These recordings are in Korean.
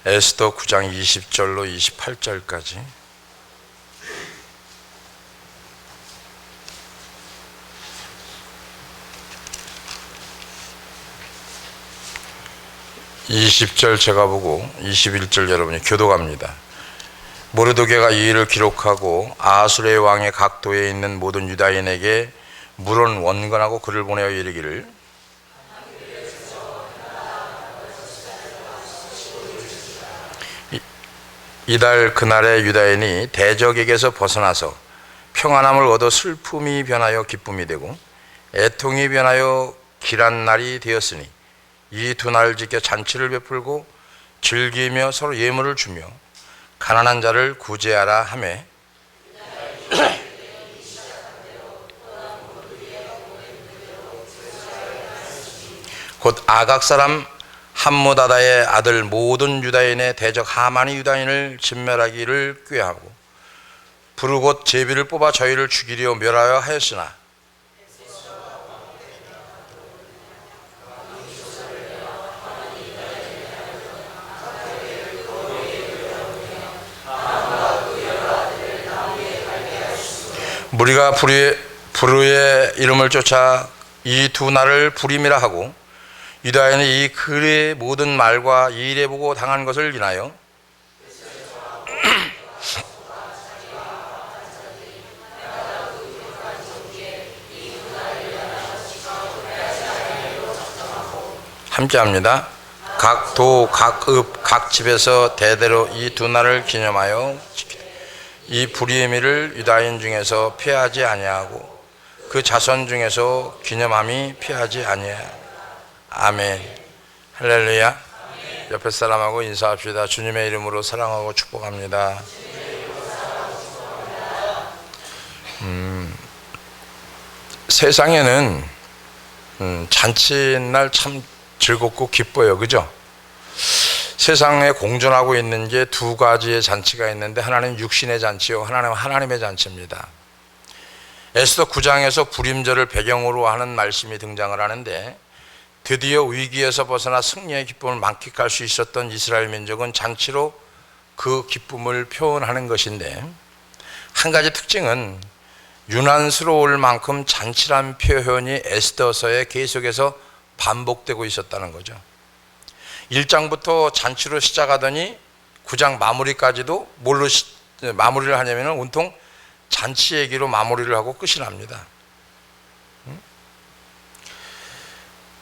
에스더 9장 20절로 28절까지. (20절) 제가 보고 21절 여러분이 교독합니다. 모르드게가 이 일을 기록하고 아하수르의 왕의 각 도에 있는 모든 유다인에게 물은 원건하고 글을 보내어 이르기를, 이달 그날에 유다인이 대적에게서 벗어나서 평안함을 얻어 슬픔이 변하여 기쁨이 되고 애통이 변하여 길한 날이 되었으니 이 두 날을 지켜 잔치를 베풀고 즐기며 서로 예물을 주며 가난한 자를 구제하라 하매, 곧 아각 사람 함무다다의 아들 모든 유다인의 대적 하만이 유다인을 진멸하기를 꾀하고 부르곧 제비를 뽑아 저희를 죽이려 멸하여 하였으나 무리가 부르의 이름을 쫓아 이 두 날을 부림이라 하고 유다인이 이 글의 모든 말과 이 일에 보고 당한 것을 인하여 함께합니다. 각 도, 각 읍, 각 집에서 대대로 이 두 날을 기념하여 이 불의의미를 유다인 중에서 피하지 아니하고 그 자손 중에서 기념함이 피하지 아니하고. 아멘. 할렐루야. 아멘. 옆에 사람하고 인사합시다. 주님의 이름으로 사랑하고 축복합니다. 세상에는 잔치날 참 즐겁고 기뻐요. 그죠? 세상에 공존하고 있는 게 두 가지의 잔치가 있는데 하나는 육신의 잔치요, 하나는 하나님의 잔치입니다. 에스더 9장에서 불임절을 배경으로 하는 말씀이 등장을 하는데 드디어 위기에서 벗어나 승리의 기쁨을 만끽할 수 있었던 이스라엘 민족은 잔치로 그 기쁨을 표현하는 것인데, 한 가지 특징은 유난스러울 만큼 잔치란 표현이 에스더서에 계속해서 반복되고 있었다는 거죠. 1장부터 잔치로 시작하더니 9장 마무리까지도 뭘로 마무리를 하냐면 온통 잔치 얘기로 마무리를 하고 끝이 납니다.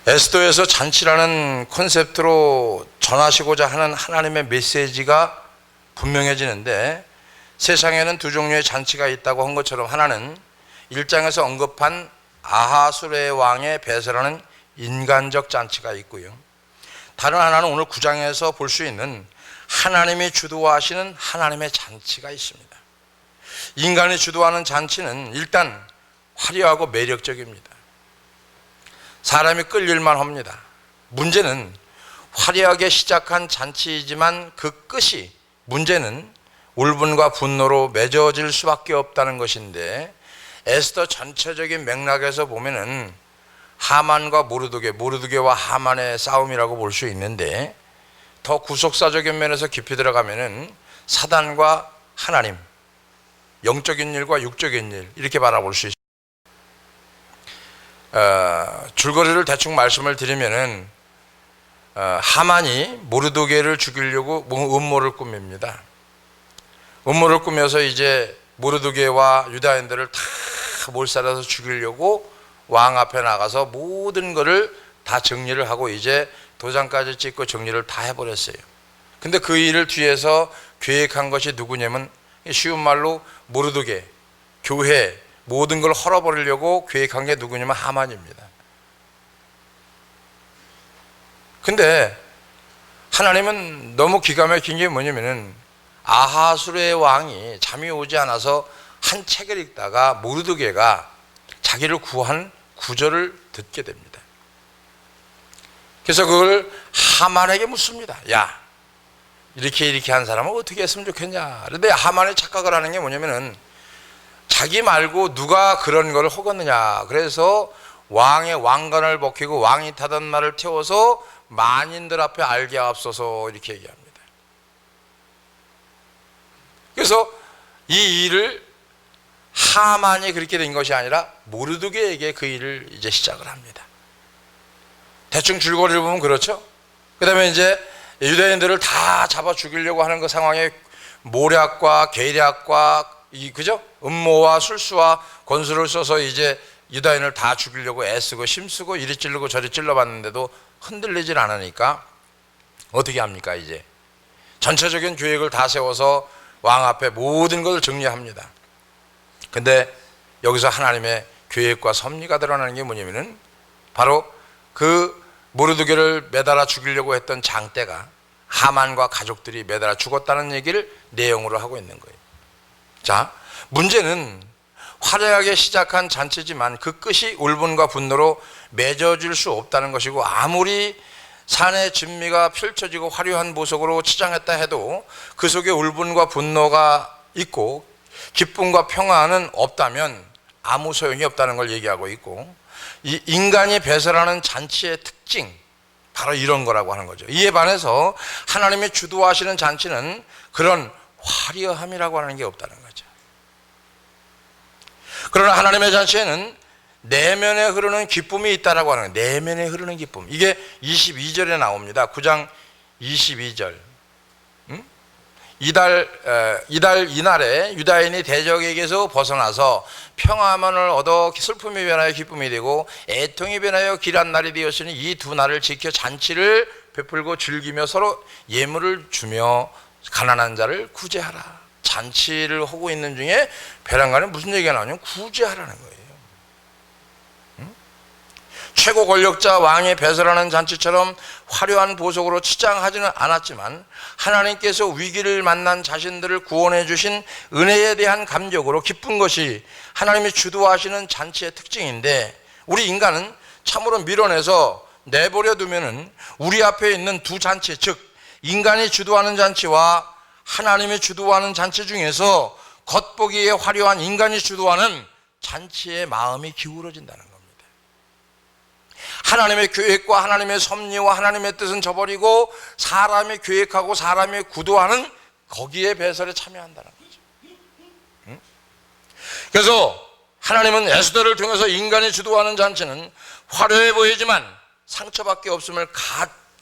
에스더에서 잔치라는 컨셉트로 전하시고자 하는 하나님의 메시지가 분명해지는데, 세상에는 두 종류의 잔치가 있다고 한 것처럼 하나는 1장에서 언급한 아하수르의 왕의 배설하는 인간적 잔치가 있고요, 다른 하나는 오늘 9장에서 볼 수 있는 하나님이 주도하시는 하나님의 잔치가 있습니다. 인간이 주도하는 잔치는 일단 화려하고 매력적입니다. 사람이 끌릴만 합니다. 문제는 화려하게 시작한 잔치이지만 그 끝이, 문제는 울분과 분노로 맺어질 수밖에 없다는 것인데, 에스더 전체적인 맥락에서 보면은 하만과 모르드게와 하만의 싸움이라고 볼 수 있는데, 더 구속사적인 면에서 깊이 들어가면은 사단과 하나님, 영적인 일과 육적인 일, 이렇게 바라볼 수 있습니다. 줄거리를 대충 말씀을 드리면은 하만이 모르드게를 죽이려고 음모를 꾸밉니다. 음모를 꾸며서 이제 모르드게와 유다인들을 다 몰살해서 죽이려고 왕 앞에 나가서 모든 것을 다 정리를 하고 이제 도장까지 찍고 정리를 다 해버렸어요. 근데 그 일을 뒤에서 계획한 것이 누구냐면, 쉬운 말로 모르드게, 교회, 모든 걸 헐어버리려고 계획한 게 누구냐면 하만입니다. 근데 하나님은 너무 기가 막힌 게 뭐냐면은, 아하수르의 왕이 잠이 오지 않아서 한 책을 읽다가 모르드게가 자기를 구한 구절을 듣게 됩니다. 그래서 그걸 하만에게 묻습니다. 야, 이렇게 한 사람은 어떻게 했으면 좋겠냐. 그런데 하만이 착각을 하는 게 뭐냐면은, 자기 말고 누가 그런 걸 허갔느냐. 그래서 왕의 왕관을 벗기고 왕이 타던 말을 태워서 만인들 앞에 알게 앞서서 이렇게 얘기합니다. 그래서 이 일을 하만이 그렇게 된 것이 아니라 모르드게에게 그 일을 이제 시작을 합니다. 대충 줄거리를 보면 그렇죠. 그 다음에 이제 유대인들을 다 잡아 죽이려고 하는 그 상황에 모략과 계략과 그죠? 음모와 술수와 권수를 써서 이제 유다인을 다 죽이려고 애쓰고 힘쓰고 이리 찔르고 저리 찔러봤는데도 흔들리질 않으니까 어떻게 합니까? 이제 전체적인 계획을 다 세워서 왕 앞에 모든 것을 정리합니다. 근데 여기서 하나님의 계획과 섭리가 드러나는 게 뭐냐면은 바로 그 모르드게를 매달아 죽이려고 했던 장대가 하만과 가족들이 매달아 죽었다는 얘기를 내용으로 하고 있는 거예요. 자, 문제는 화려하게 시작한 잔치지만 그 끝이 울분과 분노로 맺어질 수 없다는 것이고, 아무리 산의 진미가 펼쳐지고 화려한 보석으로 치장했다 해도 그 속에 울분과 분노가 있고 기쁨과 평화는 없다면 아무 소용이 없다는 걸 얘기하고 있고, 이 인간이 배설하는 잔치의 특징, 바로 이런 거라고 하는 거죠. 이에 반해서 하나님이 주도하시는 잔치는 그런 화려함이라고 하는 게 없다는 거죠. 그러나 하나님의 잔치에는 내면에 흐르는 기쁨이 있다라고 하는 거예요. 내면에 흐르는 기쁨. 이게 22절에 나옵니다. 9장 22절. 이날에 유다인이 대적에게서 벗어나서 평화만을 얻어 슬픔이 변하여 기쁨이 되고 애통이 변하여 길한 날이 되었으니 이 두 날을 지켜 잔치를 베풀고 즐기며 서로 예물을 주며 가난한 자를 구제하라. 잔치를 하고 있는 중에 베란간에 무슨 얘기가 나오냐면 구제하라는 거예요. 최고 권력자 왕의 배설하는 잔치처럼 화려한 보석으로 치장하지는 않았지만 하나님께서 위기를 만난 자신들을 구원해 주신 은혜에 대한 감격으로 기쁜 것이 하나님이 주도하시는 잔치의 특징인데, 우리 인간은 참으로 밀어내서 내버려 두면은 우리 앞에 있는 두 잔치, 즉 인간이 주도하는 잔치와 하나님이 주도하는 잔치 중에서 겉보기에 화려한 인간이 주도하는 잔치의 마음이 기울어진다는 겁니다. 하나님의 계획과 하나님의 섭리와 하나님의 뜻은 저버리고 사람이 계획하고 사람이 구도하는 거기에 배설에 참여한다는 거죠. 그래서 하나님은 에스더를 통해서 인간이 주도하는 잔치는 화려해 보이지만 상처밖에 없음을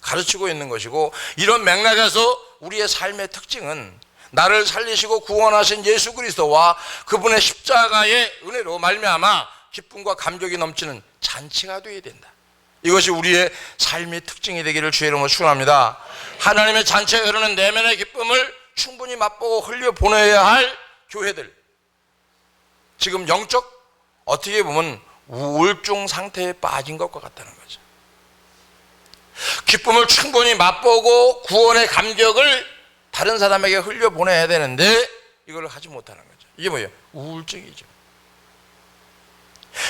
가르치고 있는 것이고, 이런 맥락에서 우리의 삶의 특징은 나를 살리시고 구원하신 예수 그리스도와 그분의 십자가의 은혜로 말미암아 기쁨과 감격이 넘치는 잔치가 되어야 된다. 이것이 우리의 삶의 특징이 되기를 주의 이름으로 축원합니다. 하나님의 잔치에 흐르는 내면의 기쁨을 충분히 맛보고 흘려보내야 할 교회들, 지금 영적 어떻게 보면 우울증 상태에 빠진 것과 같다는 거죠. 기쁨을 충분히 맛보고 구원의 감격을 다른 사람에게 흘려보내야 되는데 이걸 하지 못하는 거죠. 이게 뭐예요? 우울증이죠.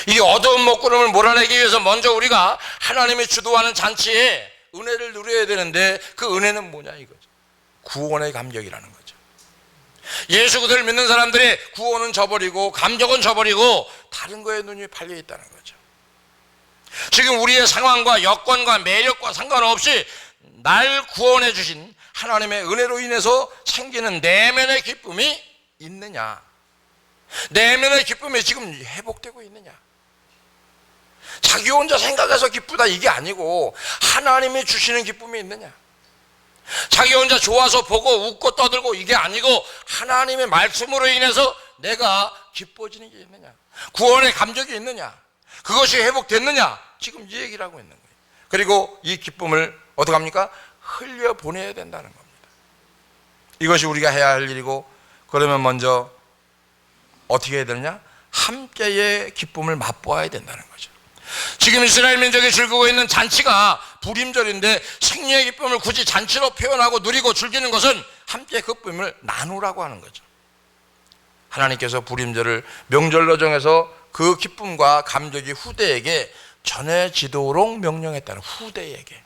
이 어두운 먹구름을 몰아내기 위해서 먼저 우리가 하나님이 주도하는 잔치에 은혜를 누려야 되는데, 그 은혜는 뭐냐 이거죠. 구원의 감격이라는 거죠. 예수 그리스도를 믿는 사람들의 구원은 저버리고 감격은 저버리고 다른 거에 눈이 팔려 있다는 거죠. 지금 우리의 상황과 여건과 매력과 상관없이 날 구원해 주신 하나님의 은혜로 인해서 생기는 내면의 기쁨이 있느냐, 내면의 기쁨이 지금 회복되고 있느냐. 자기 혼자 생각해서 기쁘다 이게 아니고 하나님이 주시는 기쁨이 있느냐. 자기 혼자 좋아서 보고 웃고 떠들고 이게 아니고 하나님의 말씀으로 인해서 내가 기뻐지는 게 있느냐, 구원의 감격이 있느냐, 그것이 회복됐느냐, 지금 이 얘기를 하고 있는 거예요. 그리고 이 기쁨을 어떻게 합니까? 흘려보내야 된다는 겁니다. 이것이 우리가 해야 할 일이고, 그러면 먼저 어떻게 해야 되느냐? 함께의 기쁨을 맛보아야 된다는 거죠. 지금 이스라엘 민족이 즐기고 있는 잔치가 불임절인데 생리의 기쁨을 굳이 잔치로 표현하고 누리고 즐기는 것은 함께 그 기쁨을 나누라고 하는 거죠. 하나님께서 불임절을 명절로 정해서 그 기쁨과 감격이 후대에게 전해지도록 명령했다는, 후대에게.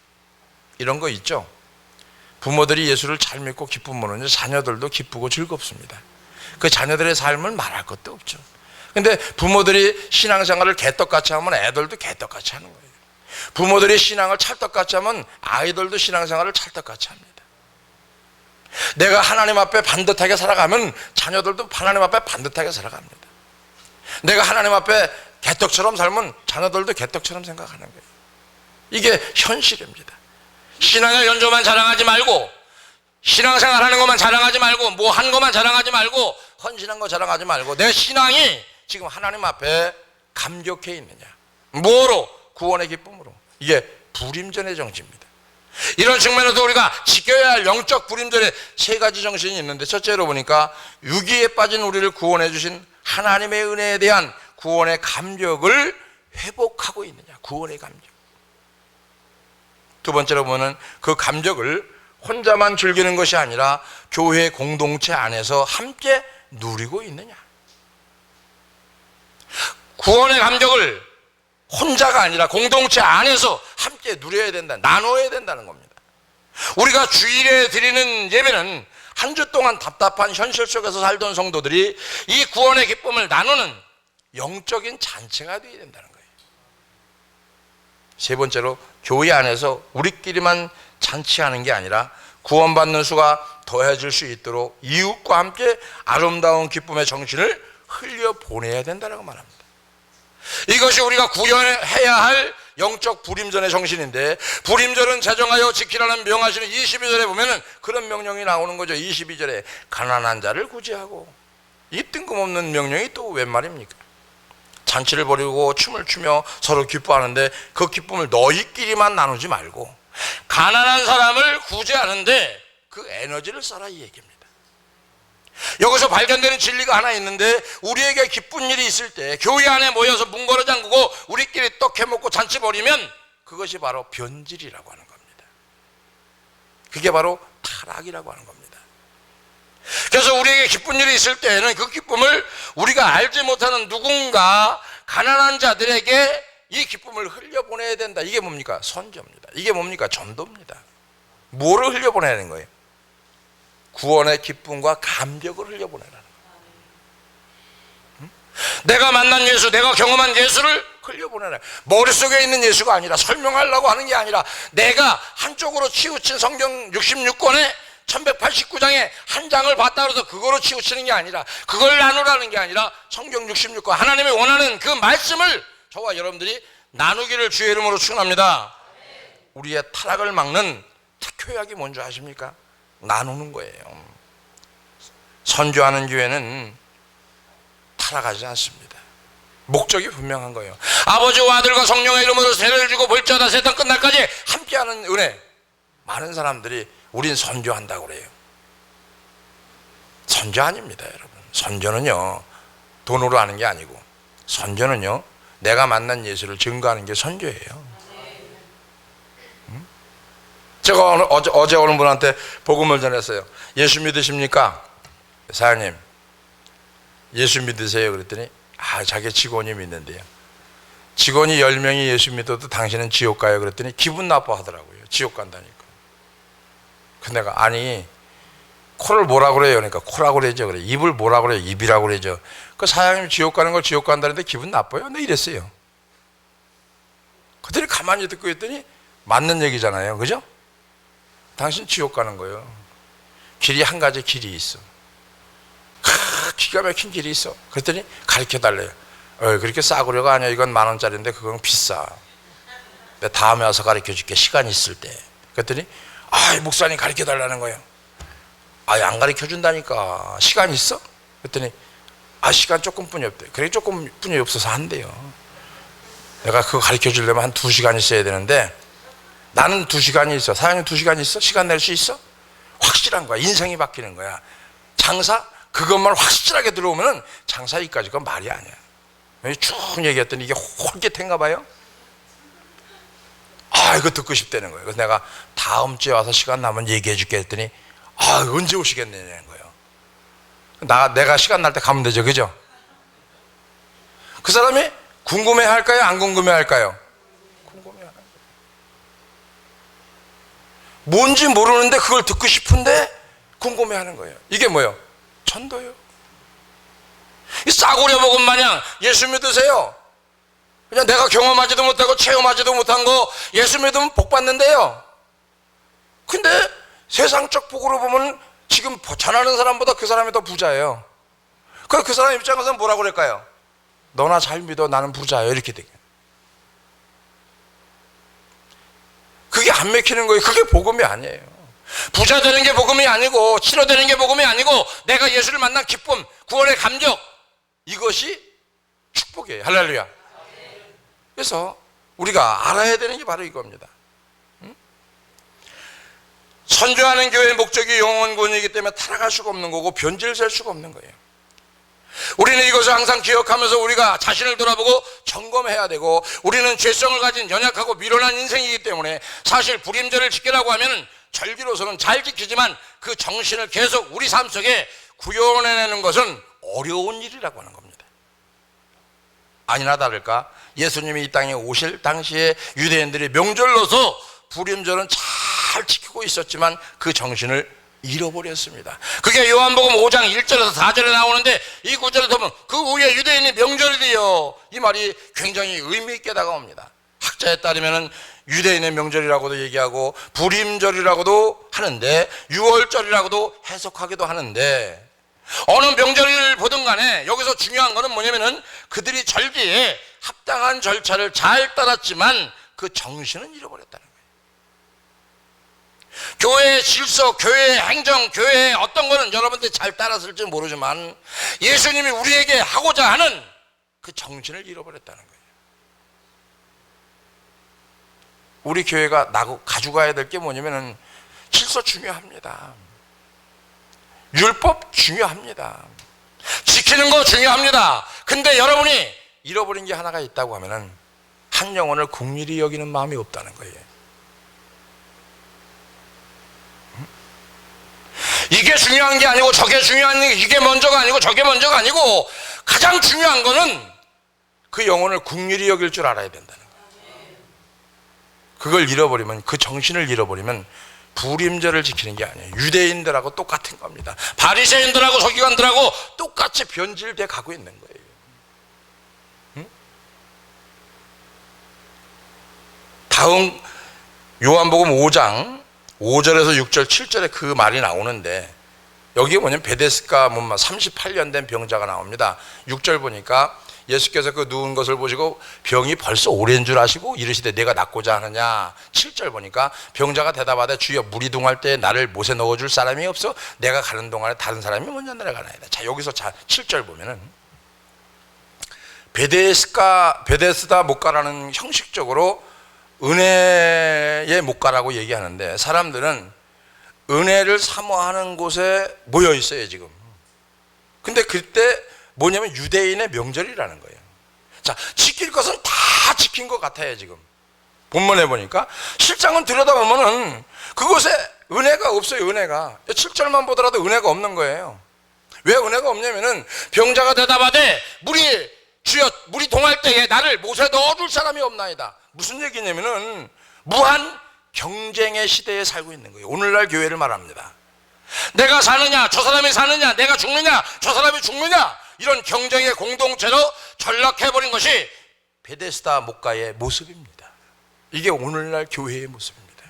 이런 거 있죠. 부모들이 예수를 잘 믿고 기쁨으로는 자녀들도 기쁘고 즐겁습니다. 그 자녀들의 삶을 말할 것도 없죠. 근데 부모들이 신앙생활을 개떡같이 하면 애들도 개떡같이 하는 거예요. 부모들이 신앙을 찰떡같이 하면 아이들도 신앙생활을 찰떡같이 합니다. 내가 하나님 앞에 반듯하게 살아가면 자녀들도 하나님 앞에 반듯하게 살아갑니다. 내가 하나님 앞에 개떡처럼 살면 자녀들도 개떡처럼 생각하는 거예요. 이게 현실입니다. 신앙의 연조만 자랑하지 말고, 신앙생활 하는 것만 자랑하지 말고, 뭐 한 것만 자랑하지 말고, 헌신한 거 자랑하지 말고, 내 신앙이 지금 하나님 앞에 감격해 있느냐. 뭐로? 구원의 기쁨으로. 이게 불임전의 정신입니다. 이런 측면에서 우리가 지켜야 할 영적 불임전의 세 가지 정신이 있는데, 첫째로 보니까 유기에 빠진 우리를 구원해 주신 하나님의 은혜에 대한 구원의 감격을 회복하고 있느냐. 구원의 감격. 두 번째로 보면 그 감격을 혼자만 즐기는 것이 아니라 교회 공동체 안에서 함께 누리고 있느냐. 구원의 감격을 혼자가 아니라 공동체 안에서 함께 누려야 된다, 나눠야 된다는 겁니다. 우리가 주일에 드리는 예배는 한 주 동안 답답한 현실 속에서 살던 성도들이 이 구원의 기쁨을 나누는 영적인 잔치가 되어야 된다는 거예요. 세 번째로 교회 안에서 우리끼리만 잔치하는 게 아니라 구원받는 수가 더해질 수 있도록 이웃과 함께 아름다운 기쁨의 정신을 흘려보내야 된다고 말합니다. 이것이 우리가 구현해야 할 영적 불임전의 정신인데, 불임전은 제정하여 지키라는 명하시는 22절에 보면은 그런 명령이 나오는 거죠. 22절에 가난한 자를 구제하고. 이 뜬금없는 명령이 또 웬 말입니까? 잔치를 벌이고 춤을 추며 서로 기뻐하는데 그 기쁨을 너희끼리만 나누지 말고 가난한 사람을 구제하는데 그 에너지를 써라, 이 얘기입니다. 여기서 발견되는 진리가 하나 있는데, 우리에게 기쁜 일이 있을 때 교회 안에 모여서 문거리 잠그고 우리끼리 떡 해먹고 잔치 벌이면 그것이 바로 변질이라고 하는 겁니다. 그게 바로 타락이라고 하는 겁니다. 그래서 우리에게 기쁜 일이 있을 때에는 그 기쁨을 우리가 알지 못하는 누군가 가난한 자들에게 이 기쁨을 흘려보내야 된다. 이게 뭡니까? 선교입니다. 이게 뭡니까? 전도입니다. 뭐를 흘려보내는 거예요? 구원의 기쁨과 감격을 흘려보내라는 거예요. 내가 만난 예수, 내가 경험한 예수를 흘려보내라. 머릿속에 있는 예수가 아니라, 설명하려고 하는 게 아니라, 내가 한쪽으로 치우친 성경 66권에 1189장에 한 장을 봤다 그래서 그거로 치우치는 게 아니라, 그걸 나누라는 게 아니라 성경 66권 하나님이 원하는 그 말씀을 저와 여러분들이 나누기를 주의 이름으로 축원합니다. 우리의 타락을 막는 특효약이 뭔지 아십니까? 나누는 거예요. 선교하는 교회는 타락하지 않습니다. 목적이 분명한 거예요. 아버지와 아들과 성령의 이름으로 세례를 주고 벌자다 세상 끝날까지 함께하는 은혜. 많은 사람들이 우린 선교한다고 그래요. 선교 아닙니다, 여러분. 선교는요 돈으로 하는 게 아니고, 선교는요 내가 만난 예수를 증거하는 게 선교예요. 제가 어제 어느 분한테 복음을 전했어요. 예수 믿으십니까? 사장님 예수 믿으세요? 그랬더니 자기 직원이 믿는데요. 직원이 10명이 예수 믿어도 당신은 지옥 가요? 그랬더니 기분 나빠하더라고요. 지옥 간다니까. 근데 내가 아니 코를 뭐라 그래요? 그러니까 코라고 그러죠. 그래. 입을 뭐라 그래요? 입이라고 그러죠. 그 사장님 지옥 가는 걸 지옥 간다는데 기분 나빠요? 네, 이랬어요. 그들이 가만히 듣고 있더니 맞는 얘기잖아요. 그죠? 당신 지옥 가는 거예요. 길이 한 가지 길이 있어. 기가 막힌 길이 있어. 그랬더니 가르쳐 달래요. 그렇게 싸구려가 아니야. 이건 10,000원짜리인데 그건 비싸. 내가 다음에 와서 가르쳐 줄게. 시간 있을 때. 그랬더니 목사님 가르쳐 달라는 거예요. 안 가르쳐 준다니까. 시간 있어? 그랬더니 시간 조금뿐이 없대. 그래 조금뿐이 없어서 한대요. 내가 그거 가르쳐 주려면 한 2시간 있어야 되는데 나는 2시간이 있어. 사장님 2시간 있어? 시간 낼 수 있어? 확실한 거야. 인생이 바뀌는 거야. 장사 그것만 확실하게 들어오면 장사 이까지가 말이 아니야. 쭉 얘기했더니 이게 홀깃한가 봐요. 이거 듣고 싶다는 거예요. 그래서 내가 다음 주에 와서 시간 나면 얘기해 줄게 했더니 언제 오시겠냐는 거예요. 내가 시간 날 때 가면 되죠. 그죠? 그 사람이 궁금해 할까요? 안 궁금해 할까요? 궁금해 하는 거예요. 뭔지 모르는데 그걸 듣고 싶은데 궁금해 하는 거예요. 이게 뭐예요? 전도요. 이 싸구려 복음 마냥 예수 믿으세요. 그냥 내가 경험하지도 못하고 체험하지도 못한 거 예수 믿으면 복 받는데요. 근데 세상적 복으로 보면 지금 전하는 사람보다 그 사람이 더 부자예요. 그럼 그 사람 입장에서는 뭐라고 그럴까요? 너나 잘 믿어, 나는 부자예요. 이렇게 되게. 그게 안 맥히는 거예요. 그게 복음이 아니에요. 부자 되는 게 복음이 아니고, 치료되는 게 복음이 아니고, 내가 예수를 만난 기쁨, 구원의 감격, 이것이 축복이에요. 할렐루야. 그래서 우리가 알아야 되는 게 바로 이겁니다. 선교하는 교회의 목적이 영혼 구원이기 때문에 타락할 수가 없는 거고 변질될 수가 없는 거예요. 우리는 이것을 항상 기억하면서 우리가 자신을 돌아보고 점검해야 되고, 우리는 죄성을 가진 연약하고 미련한 인생이기 때문에 사실 불임절을 지키라고 하면 절기로서는 잘 지키지만 그 정신을 계속 우리 삶 속에 구현해내는 것은 어려운 일이라고 하는 겁니다. 아니나 다를까 예수님이 이 땅에 오실 당시에 유대인들이 명절로서 불임절은 잘 지키고 있었지만 그 정신을 잃어버렸습니다. 그게 요한복음 5장 1절에서 4절에 나오는데, 이 구절을 보면 그 후에 유대인이 명절이 되어, 이 말이 굉장히 의미 있게 다가옵니다. 학자에 따르면 유대인의 명절이라고도 얘기하고 불임절이라고도 하는데 유월절이라고도 해석하기도 하는데, 어느 명절을 보든 간에 여기서 중요한 것은 뭐냐면은 그들이 절기에 합당한 절차를 잘 따랐지만 그 정신은 잃어버렸다는 거예요. 교회의 질서, 교회의 행정, 교회의 어떤 거는 여러분들이 잘 따랐을지 모르지만 예수님이 우리에게 하고자 하는 그 정신을 잃어버렸다는 거예요. 우리 교회가 가져가야 될 게 뭐냐면은 질서 중요합니다. 율법 중요합니다. 지키는 거 중요합니다. 근데 여러분이 잃어버린 게 하나가 있다고 하면은 한 영혼을 긍휼히 여기는 마음이 없다는 거예요. 이게 중요한 게 아니고 저게 중요한 게, 이게 먼저가 아니고 저게 먼저가 아니고 가장 중요한 거는 그 영혼을 긍휼히 여길 줄 알아야 된다는 거예요. 그걸 잃어버리면, 그 정신을 잃어버리면 불임절을 지키는 게 아니에요. 유대인들하고 똑같은 겁니다. 바리새인들하고 서기관들하고 똑같이 변질돼 가고 있는 거예요. 응? 다음 요한복음 5장 5절에서 6절 7절에 그 말이 나오는데, 여기에 뭐냐면 베데스가 38년 된 병자가 나옵니다. 6절 보니까 예수께서 그 누운 것을 보시고 병이 벌써 오랜 줄 아시고 이르시되 내가 낫고자 하느냐. 7절 보니까 병자가 대답하되 주여 물이 동할 때 나를 못에 넣어줄 사람이 없어 내가 가는 동안에 다른 사람이 먼저 내려가나이다. 자, 여기서 7절 보면은 베데스다 목가라는 형식적으로 은혜의 목가라고 얘기하는데, 사람들은 은혜를 사모하는 곳에 모여 있어요 지금. 근데 그때 뭐냐면 유대인의 명절이라는 거예요. 자, 지킬 것은 다 지킨 것 같아요 지금. 본문에 보니까 실장은 들여다보면은 그곳에 은혜가 없어요. 은혜가 7절만 보더라도 은혜가 없는 거예요. 왜 은혜가 없냐면은 병자가 대답하되 주여 물이 동할 때에 나를 못에 넣어줄 사람이 없나이다. 무슨 얘기냐면은 무한 경쟁의 시대에 살고 있는 거예요. 오늘날 교회를 말합니다. 내가 사느냐, 저 사람이 사느냐, 내가 죽느냐, 저 사람이 죽느냐, 이런 경쟁의 공동체로 전락해버린 것이 베데스다 목가의 모습입니다. 이게 오늘날 교회의 모습입니다.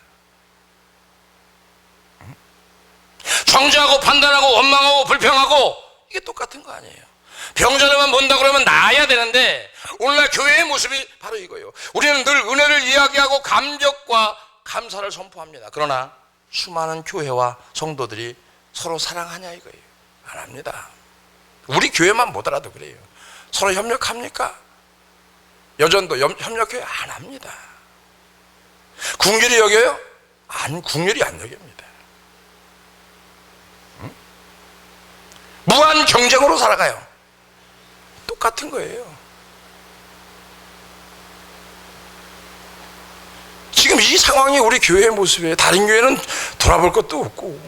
정죄하고 판단하고 원망하고 불평하고, 이게 똑같은 거 아니에요. 병자들만 본다 그러면 나아야 되는데 오늘날 교회의 모습이 바로 이거예요. 우리는 늘 은혜를 이야기하고 감격과 감사를 선포합니다. 그러나 수많은 교회와 성도들이 서로 사랑하냐 이거예요. 안 합니다. 우리 교회만 보더라도 그래요. 서로 협력합니까? 여전도 협력해요? 안 합니다. 긍휼히 여겨요? 긍휼히 안 여깁니다. 응? 무한 경쟁으로 살아가요. 똑같은 거예요. 지금 이 상황이 우리 교회의 모습이에요. 다른 교회는 돌아볼 것도 없고.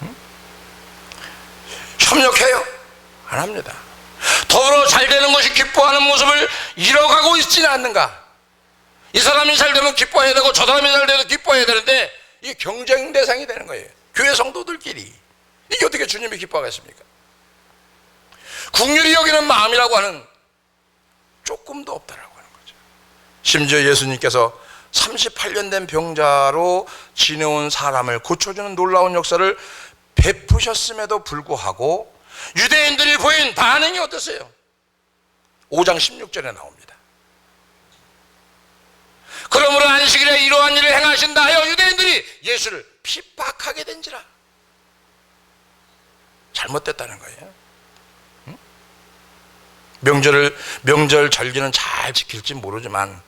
응? 협력해요? 안 합니다. 더불어 잘 되는 것이 기뻐하는 모습을 잃어가고 있지는 않는가? 이 사람이 잘 되면 기뻐해야 되고 저 사람이 잘 되면 기뻐해야 되는데 이게 경쟁 대상이 되는 거예요. 교회 성도들끼리. 이게 어떻게 주님이 기뻐하겠습니까? 긍휼히 여기는 마음이라고 하는 조금도 없다라고 하는 거죠. 심지어 예수님께서 38년 된 병자로 지내온 사람을 고쳐주는 놀라운 역사를 베푸셨음에도 불구하고 유대인들이 보인 반응이 어떠세요? 5장 16절에 나옵니다. 그러므로 안식일에 이러한 일을 행하신다 하여 유대인들이 예수를 핍박하게 된지라. 잘못됐다는 거예요. 명절 절기는 잘 지킬지 모르지만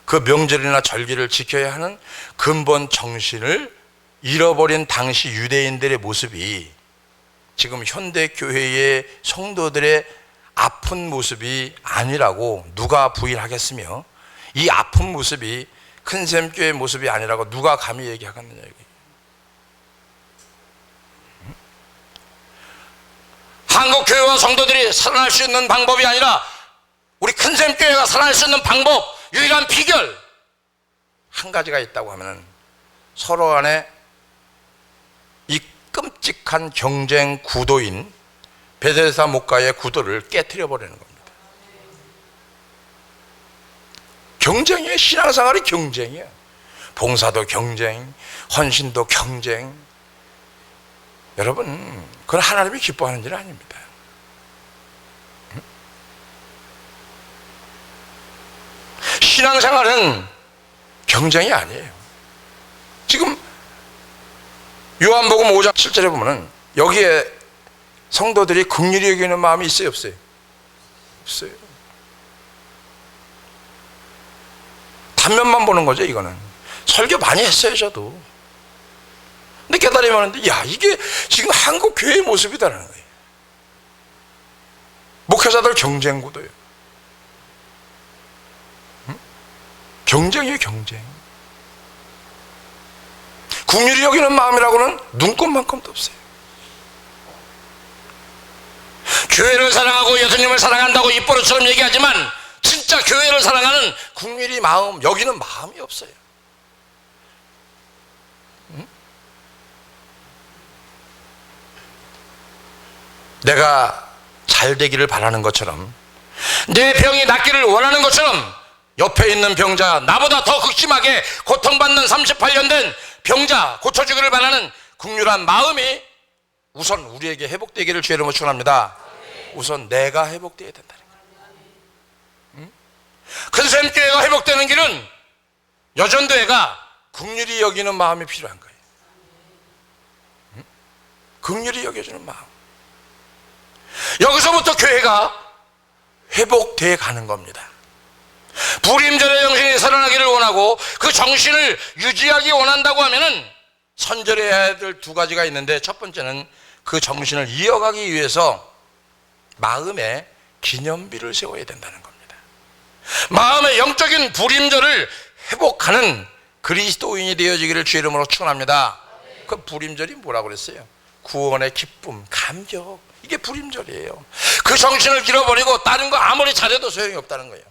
그 명절이나 절기를 지켜야 하는 근본 정신을 잃어버린 당시 유대인들의 모습이 지금 현대 교회의 성도들의 아픈 모습이 아니라고 누가 부인하겠으며, 이 아픈 모습이 큰샘교회의 모습이 아니라고 누가 감히 얘기하겠느냐. 한국 교회와 성도들이 살아날 수 있는 방법이 아니라 우리 큰샘교회가 살아날 수 있는 방법, 유일한 비결 한 가지가 있다고 하면 서로 간에 이 끔찍한 경쟁 구도인 베데스다 목가의 구도를 깨트려 버리는 겁니다. 경쟁이에요. 신앙생활이 경쟁이에요. 봉사도 경쟁, 헌신도 경쟁. 여러분, 그건 하나님이 기뻐하는 일 아닙니다. 신앙생활은 경쟁이 아니에요. 지금 요한복음 5장 7절에 보면은 여기에 성도들이 긍휼히 여기는 마음이 있어요, 없어요? 없어요. 단면만 보는 거죠. 이거는 설교 많이 했어요, 저도. 근데 깨달음이 오는데, 야, 이게 지금 한국 교회의 모습이다라는 거예요. 목회자들 경쟁 구도예요. 응? 경쟁이에요, 경쟁. 긍휼히 여기는 마음이라고는 눈꼽만큼도 없어요. 교회를 사랑하고 예수님을 사랑한다고 입버릇처럼 얘기하지만 진짜 교회를 사랑하는 긍휼히 마음, 여기는 마음이 없어요. 응? 내가 잘 되기를 바라는 것처럼, 내 병이 낫기를 원하는 것처럼 옆에 있는 병자, 나보다 더 극심하게 고통받는 38년 된 병자 고쳐주기를 바라는 긍휼한 마음이 우선 우리에게 회복되기를 주의 이름으로 축원합니다. 우선 내가 회복되어야 된다는 거예요. 응? 큰샘교회가 회복되는 길은 여전도회가 긍휼히 여기는 마음이 필요한 거예요. 응? 긍휼히 여겨주는 마음. 여기서부터 교회가 회복되어 가는 겁니다. 불임절의 정신이 살아나기를 원하고 그 정신을 유지하기 원한다고 하면은 선절해야 될 두 가지가 있는데, 첫 번째는 그 정신을 이어가기 위해서 마음에 기념비를 세워야 된다는 겁니다. 마음의 영적인 불임절을 회복하는 그리스도인이 되어지기를 주의 이름으로 축원합니다. 그 불임절이 뭐라고 그랬어요? 구원의 기쁨, 감격. 이게 불임절이에요. 그 정신을 잃어버리고 다른 거 아무리 잘해도 소용이 없다는 거예요.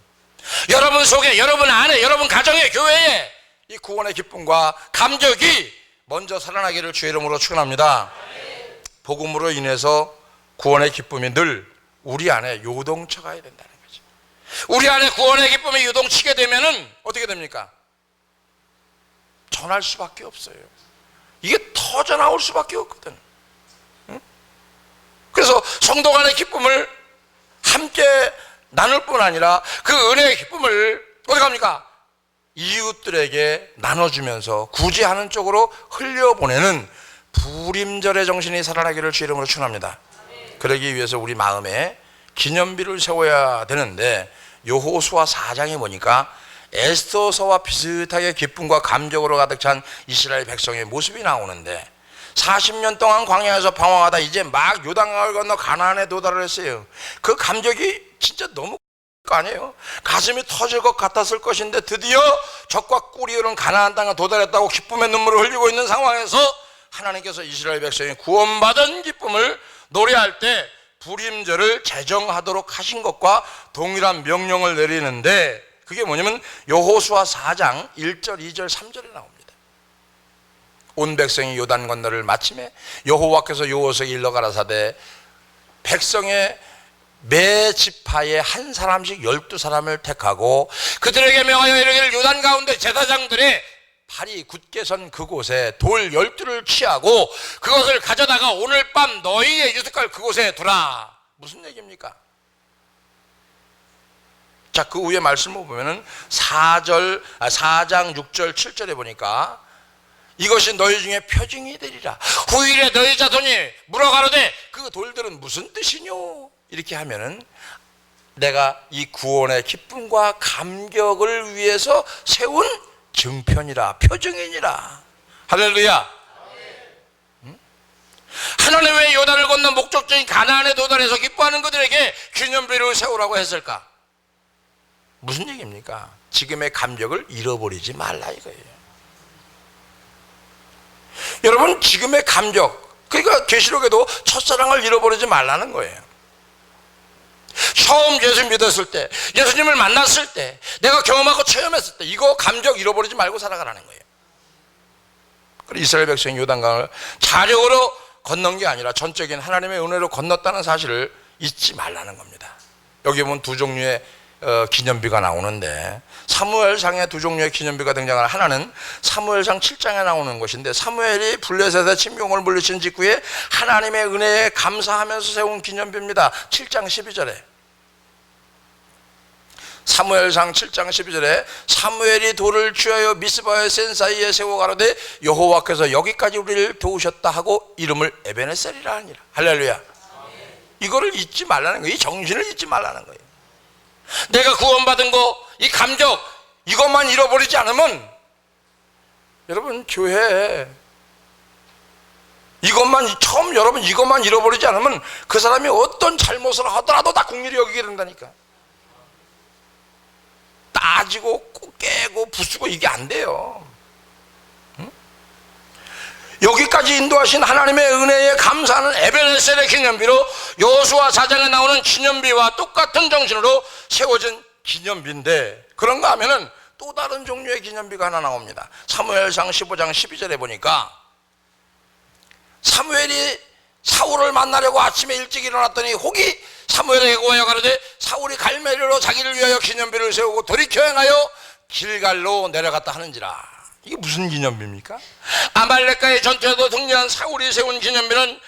여러분 속에, 여러분 안에, 여러분 가정에, 교회에 이 구원의 기쁨과 감격이 먼저 살아나기를 주의 이름으로 축원합니다. 복음으로 인해서 구원의 기쁨이 늘 우리 안에 요동쳐 가야 된다는 거죠. 우리 안에 구원의 기쁨이 요동치게 되면은 어떻게 됩니까? 전할 수밖에 없어요. 이게 터져 나올 수밖에 없거든. 응? 그래서 성도 간의 기쁨을 함께 나눌 뿐 아니라 그 은혜의 기쁨을 어디 갑니까? 이웃들에게 나눠주면서 굳이 하는 쪽으로 흘려보내는 불임절의 정신이 살아나기를 주의 이름으로 축원합니다. 그러기 위해서 우리 마음에 기념비를 세워야 되는데, 여호수아 4장에 보니까 에스더서와 비슷하게 기쁨과 감격으로 가득 찬 이스라엘 백성의 모습이 나오는데, 40년 동안 광야에서 방황하다 이제 막 요단강을 건너 가나안에 도달을 했어요. 그 감격이 진짜 너무 아니에요. 가슴이 터질 것 같았을 것인데 드디어 적과 꿀이 흐르는 가나안 땅에 도달했다고 기쁨의 눈물을 흘리고 있는 상황에서 하나님께서 이스라엘 백성이 구원받은 기쁨을 노래할 때 불임절을 제정하도록 하신 것과 동일한 명령을 내리는데, 그게 뭐냐면 여호수아 4장 1절, 2절, 3절에 나옵니다. 온 백성이 요단 건너를 마침에 여호와께서 여호수아에게 일러 가라사대 백성의 매 지파에 한 사람씩 12사람을 택하고 그들에게 명하여 이르기를 요단 가운데 제사장들의 발이 굳게 선 그곳에 돌 12를 취하고 그것을 가져다가 오늘 밤 너희의 유숙할 그곳에 두라. 무슨 얘기입니까? 자, 그 위에 말씀을 보면은 4장 6절 7절에 보니까 이것이 너희 중에 표징이 되리라. 후일에 너희 자손이 물어가로되 그 돌들은 무슨 뜻이뇨? 이렇게 하면은 내가 이 구원의 기쁨과 감격을 위해서 세운 증편이라, 표징이니라. 할렐루야. 하나님 왜 요단을 건너 목적지인 가나안에 도달해서 기뻐하는 그들에게 기념비를 세우라고 했을까? 무슨 얘기입니까? 지금의 감격을 잃어버리지 말라 이거예요. 여러분, 지금의 감격, 그러니까 계시록에도 첫사랑을 잃어버리지 말라는 거예요. 처음 예수 믿었을 때, 예수님을 만났을 때, 내가 경험하고 체험했을 때 이거 감격 잃어버리지 말고 살아가라는 거예요. 그리고 이스라엘 백성이 요단강을 자력으로 건넌 게 아니라 전적인 하나님의 은혜로 건넜다는 사실을 잊지 말라는 겁니다. 여기 보면 두 종류의 기념비가 나오는데 사무엘상에 두 종류의 기념비가 등장하는 하나는 사무엘상 7장에 나오는 것인데 사무엘이 블레셋의 침공을 물리친 직후에 하나님의 은혜에 감사하면서 세운 기념비입니다. 7장 12절에 사무엘상 7장 12절에 사무엘이 돌을 취하여 미스바의 센 사이에 세워 가로되 여호와께서 여기까지 우리를 도우셨다 하고 이름을 에베네셀이라 하니라. 할렐루야. 이거를 잊지 말라는 거예요. 이 정신을 잊지 말라는 거예요. 내가 구원받은 거, 이 감격, 이것만 잃어버리지 않으면 여러분 교회에 여러분 이것만 잃어버리지 않으면 그 사람이 어떤 잘못을 하더라도 다 국률이 여기게 된다니까. 따지고 깨고 부수고 이게 안 돼요. 응? 여기까지 인도하신 하나님의 은혜에 감사하는 에베네셀의 기념비로 여호수아 4장에 나오는 기념비와 똑같은 정신으로 세워진 기념비인데, 그런가 하면은 또 다른 종류의 기념비가 하나 나옵니다. 사무엘상 15장 12절에 보니까 사무엘이 사울을 만나려고 아침에 일찍 일어났더니 혹이 사무엘에게 고하여 가로되 사울이 갈멜리로 자기를 위하여 기념비를 세우고 돌이켜 행하여 길갈로 내려갔다 하는지라. 이게 무슨 기념비입니까? 아말렉과의 전투에도 승리한 사울이 세운 기념비는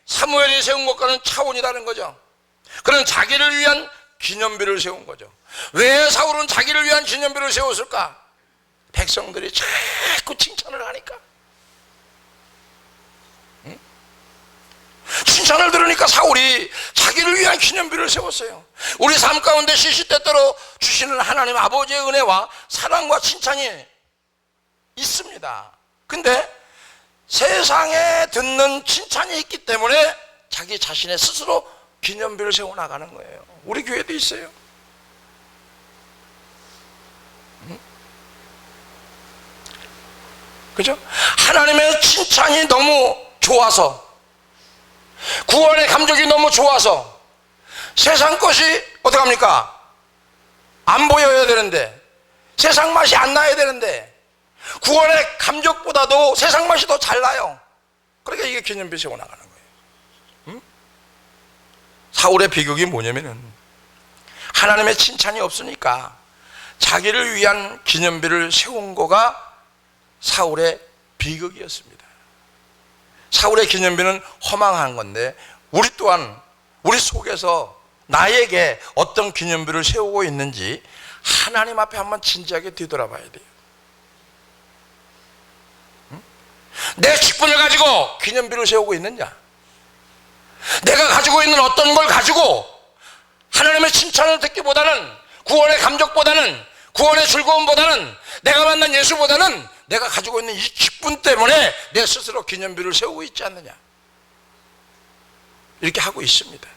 사무엘이 세운 것과는 차원이 다른 거죠. 그는 자기를 위한 기념비를 세운 거죠. 왜 사울은 자기를 위한 기념비를 세웠을까? 백성들이 자꾸 칭찬을 하니까. 칭찬을 들으니까 사울이 자기를 위한 기념비를 세웠어요. 우리 삶 가운데 시시때때로 주시는 하나님 아버지의 은혜와 사랑과 칭찬이 있습니다. 근데 세상에 듣는 칭찬이 있기 때문에 자기 자신의 스스로 기념비를 세워나가는 거예요. 우리 교회도 있어요. 그죠? 하나님의 칭찬이 너무 좋아서, 구원의 감격이 너무 좋아서 세상 것이 어떡합니까? 안 보여야 되는데, 세상 맛이 안 나야 되는데 구원의 감격보다도 세상 맛이 더 잘 나요. 그러니까 이게 기념비 세워 나가는 거예요. 응? 사울의 비극이 뭐냐면은 하나님의 칭찬이 없으니까 자기를 위한 기념비를 세운 거가 사울의 비극이었습니다. 사울의 기념비는 허망한 건데 우리 또한 우리 속에서 나에게 어떤 기념비를 세우고 있는지 하나님 앞에 한번 진지하게 뒤돌아봐야 돼요. 내 직분을 가지고 기념비를 세우고 있느냐? 내가 가지고 있는 어떤 걸 가지고 하나님의 칭찬을 듣기보다는, 구원의 감격보다는, 구원의 즐거움보다는, 내가 만난 예수보다는 내가 가지고 있는 이 직분 때문에 내 스스로 기념비를 세우고 있지 않느냐? 이렇게 하고 있습니다.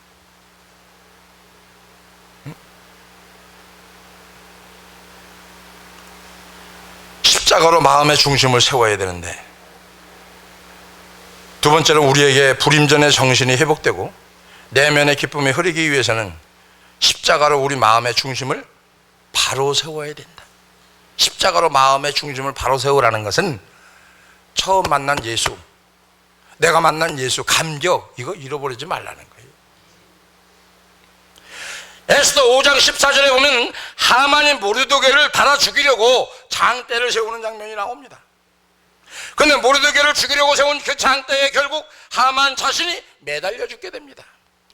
십자가로 마음의 중심을 세워야 되는데, 두 번째는 우리에게 불임전의 정신이 회복되고 내면의 기쁨이 흐르기 위해서는 십자가로 우리 마음의 중심을 바로 세워야 된다. 십자가로 마음의 중심을 바로 세우라는 것은 처음 만난 예수, 내가 만난 예수 감격, 이거 잃어버리지 말라는 거예요. 에스더 5장 14절에 보면 하만이 모르드게를 달아 죽이려고 장대를 세우는 장면이 나옵니다. 그런데 모르드게를 죽이려고 세운 그 장대에 결국 하만 자신이 매달려 죽게 됩니다.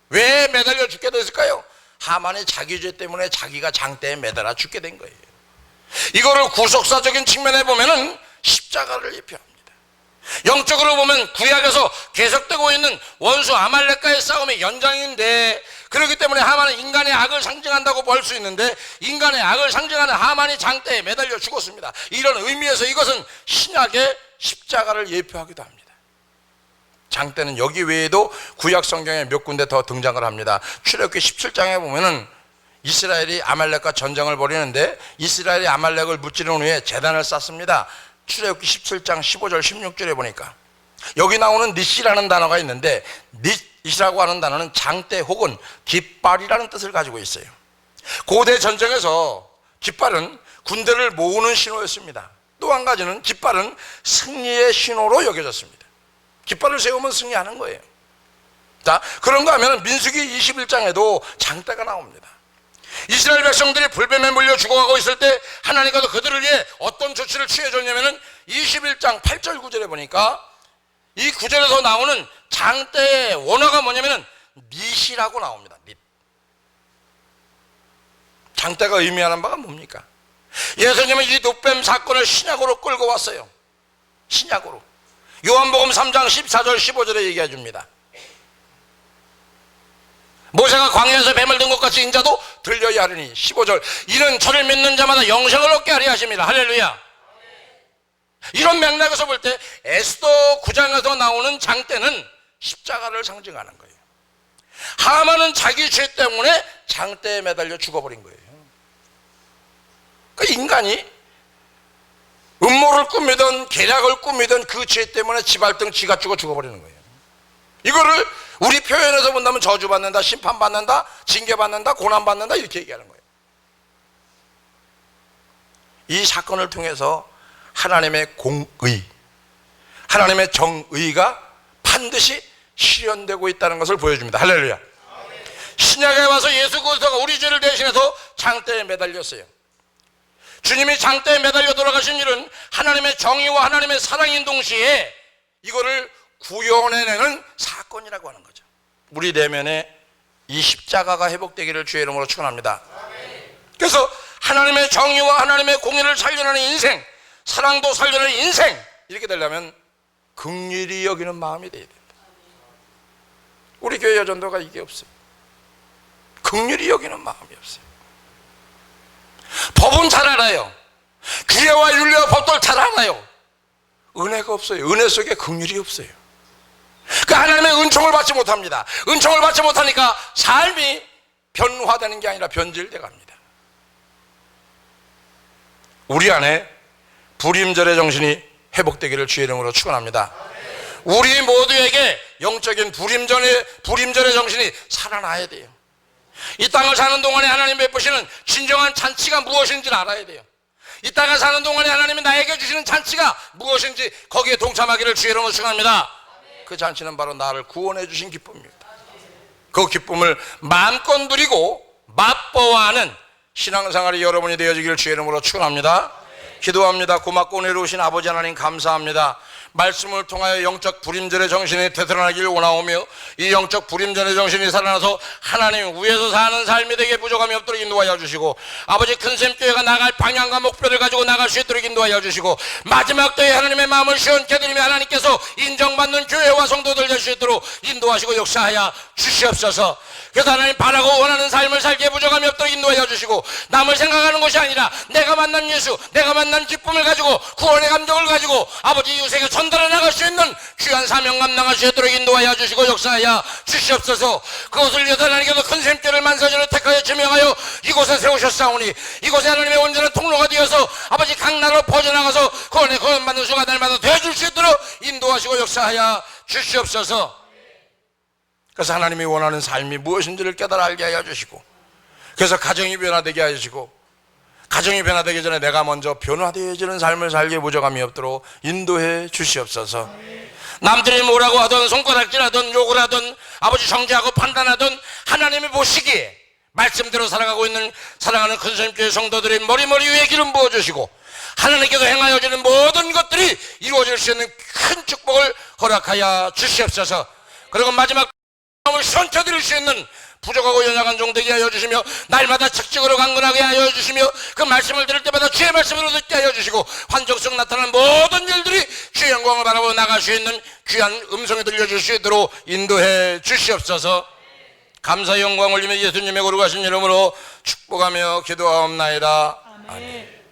왜 매달려 죽게 됐을까요? 하만이 자기 죄 때문에 자기가 장대에 매달아 죽게 된 거예요. 이거를 구속사적인 측면에 보면은 십자가를 예표합니다. 영적으로 보면 구약에서 계속되고 있는 원수 아말렉과의 싸움의 연장인데, 그렇기 때문에 하만은 인간의 악을 상징한다고 볼 수 있는데, 인간의 악을 상징하는 하만이 장대에 매달려 죽었습니다. 이런 의미에서 이것은 신약의 십자가를 예표하기도 합니다. 장대는 여기 외에도 구약 성경에 몇 군데 더 등장을 합니다. 출애굽기 17장에 보면은 이스라엘이 아말렉과 전쟁을 벌이는데 이스라엘이 아말렉을 무찌른 후에 제단을 쌓습니다. 출애굽기 17장 15절 16절에 보니까 여기 나오는 니시라는 단어가 있는데, 니시라고 하는 단어는 장대 혹은 깃발이라는 뜻을 가지고 있어요. 고대 전쟁에서 깃발은 군대를 모으는 신호였습니다. 또 한 가지는 깃발은 승리의 신호로 여겨졌습니다. 깃발을 세우면 승리하는 거예요. 자, 그런가 하면 민수기 21장에도 장대가 나옵니다. 이스라엘 백성들이 불뱀에 물려 죽어가고 있을 때 하나님께서 그들을 위해 어떤 조치를 취해줬냐면은 21장 8절 9절에 보니까 이 구절에서 나오는 장대의 원어가 뭐냐면은 닛이라고 나옵니다. 닛. 장대가 의미하는 바가 뭡니까? 예수님은 이 눕뱀 사건을 신약으로 끌고 왔어요. 신약으로. 요한복음 3장 14절 15절에 얘기해 줍니다. 모세가 광야에서 뱀을 든 것 같이 인자도 들려야 하리니 15절 이는 저를 믿는 자마다 영생을 얻게 하리 하십니다. 할렐루야. 이런 맥락에서 볼 때 에스더 9장에서 나오는 장대는 십자가를 상징하는 거예요. 하만은 자기 죄 때문에 장대에 매달려 죽어버린 거예요. 그 인간이 음모를 꾸미던 계략을 꾸미던 그 죄 때문에 지발등 지가 죽어버리는 거예요. 이거를 우리 표현에서 본다면 저주받는다, 심판받는다, 징계받는다, 고난받는다 이렇게 얘기하는 거예요. 이 사건을 통해서 하나님의 공의, 하나님의 정의가 반드시 실현되고 있다는 것을 보여줍니다. 할렐루야. 신약에 와서 예수 그리스도가 우리 죄를 대신해서 장대에 매달렸어요. 주님이 장대에 매달려 돌아가신 일은 하나님의 정의와 하나님의 사랑인 동시에 이거를 구현해내는 사건이라고 하는 거죠. 우리 내면에 이 십자가가 회복되기를 주의 이름으로 축원합니다. 그래서 하나님의 정의와 하나님의 공의를 살려내는 인생, 사랑도 살려내는 인생, 이렇게 되려면 긍휼히 여기는 마음이 돼야 된다. 우리 교회 여전도가 이게 없어요. 긍휼히 여기는 마음이 없어요. 법은 잘 알아요. 규례와 윤리와 법도 잘 알아요. 은혜가 없어요. 은혜 속에 긍휼이 없어요. 그 하나님의 은총을 받지 못합니다. 은총을 받지 못하니까 삶이 변화되는 게 아니라 변질돼 갑니다. 우리 안에 불임절의 정신이 회복되기를 주의 이름으로 축원합니다. 우리 모두에게 영적인 불임절의 정신이 살아나야 돼요. 이 땅을 사는 동안에 하나님 베푸시는 진정한 잔치가 무엇인지를 알아야 돼요. 이 땅을 사는 동안에 하나님이 나에게 주시는 잔치가 무엇인지 거기에 동참하기를 주의 이름으로 축원합니다. 그 잔치는 바로 나를 구원해 주신 기쁨입니다. 그 기쁨을 마음껏 누리고 맛보아하는 신앙생활이 여러분이 되어지기를 주의 이름으로 축원합니다. 기도합니다. 고맙고 은혜로우신 아버지 하나님 감사합니다. 말씀을 통하여 영적 불임절의 정신이 되살아나기를 원하오며 이 영적 불임절의 정신이 살아나서 하나님 위에서 사는 삶이 되게 부족함이 없도록 인도하여 주시고, 아버지 큰샘교회가 나갈 방향과 목표를 가지고 나갈 수 있도록 인도하여 주시고, 마지막 때에 하나님의 마음을 시원케 드리며 하나님께서 인정받는 교회와 성도들 될 수 있도록 인도하시고 역사하여 주시옵소서. 그래서 하나님 바라고 원하는 삶을 살기에 부족함이 없도록 인도하여 주시고, 남을 생각하는 것이 아니라 내가 만난 예수, 내가 만난 기쁨을 가지고 구원의 감정을 가지고 아버지 이웃에게 전달해 나갈 수 있는 귀한 사명 감당할 수 있도록 인도하여 주시고 역사하여 주시옵소서. 그것을 위해서 하나님께서 큰 샘교를 만사전을 택하여 지명하여 이곳에 세우셨사오니 이곳에 하나님의 온전한 통로가 되어서 아버지 각 나라로 퍼져나가서 구원의 구원받는 수가 날마다 되어줄 수 있도록 인도하시고 역사하여 주시옵소서. 그래서 하나님이 원하는 삶이 무엇인지를 깨달아 알게 하여 주시고, 그래서 가정이 변화되게 하여 주시고, 가정이 변화되기 전에 내가 먼저 변화되어지는 삶을 살기에 부족함이 없도록 인도해 주시옵소서. 남들이 뭐라고 하든 손가락질하든 욕을 하든 아버지 정죄하고 판단하든 하나님이 보시기에 말씀대로 살아가고 있는 사랑하는 큰스님교회 성도들의 머리머리 위에 기름 부어주시고 하나님께서 행하여지는 모든 것들이 이루어질 수 있는 큰 축복을 허락하여 주시옵소서. 그리고 마지막 마음을 선처드릴 수 있는 부족하고 연약한 종 되게 하여 주시며 날마다 책직으로 강건하게 하여 주시며 그 말씀을 들을 때마다 주의 말씀으로 듣게 하여 주시고 환정 속 나타나는 모든 일들이 주의 영광을 바라보고 나갈 수 있는 귀한 음성이 들려줄 수 있도록 인도해 주시옵소서. 감사 영광 올리며 예수님의 거룩하신 이름으로 축복하며 기도하옵나이다. 아멘.